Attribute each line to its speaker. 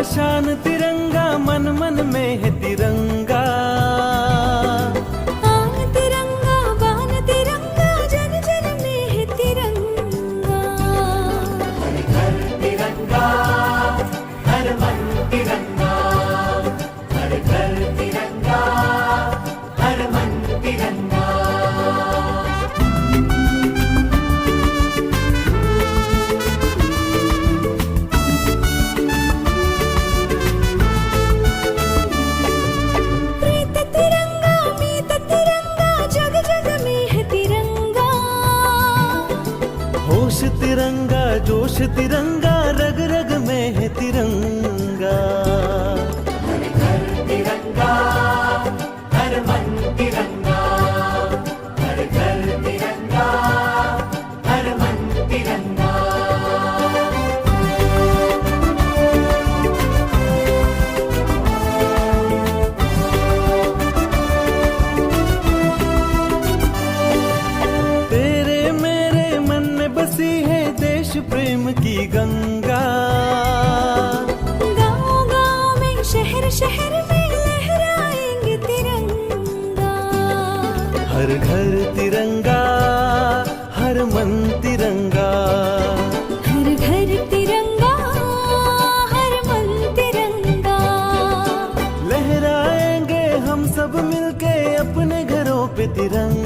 Speaker 1: शान तिरंगा, मन मन में है तिरंगा।
Speaker 2: आन तिरंगा, बान तिरंगा, जन जन में है तिरंगा।
Speaker 3: हर घर तिरंगा, हर मन तिरंगा, हर घर तिरंगा, हर मन तिरंगा।
Speaker 2: प्रीत तिरंगा, मीत तिरंगा, जग जग में है तिरंगा।
Speaker 1: होश तिरंगा, जोश तिरंगा, रग रग में है तिरंगा।
Speaker 3: हर घर तिरंगा, हर मन तिरंगा, हर घर तिरंगा, हर मन तिरंगा।
Speaker 1: तेरे मेरे मन में बसी है देश प्रेम की गंगा।
Speaker 2: गाँव गाँव में, शहर शहर में लहराएंगे तिरंगा।
Speaker 1: हर घर तिरंगा, हर मन तिरंगा।
Speaker 2: हर घर तिरंगा, हर मन तिरंगा।
Speaker 1: लहराएंगे हम सब मिलके अपने घरों पे तिरंगा।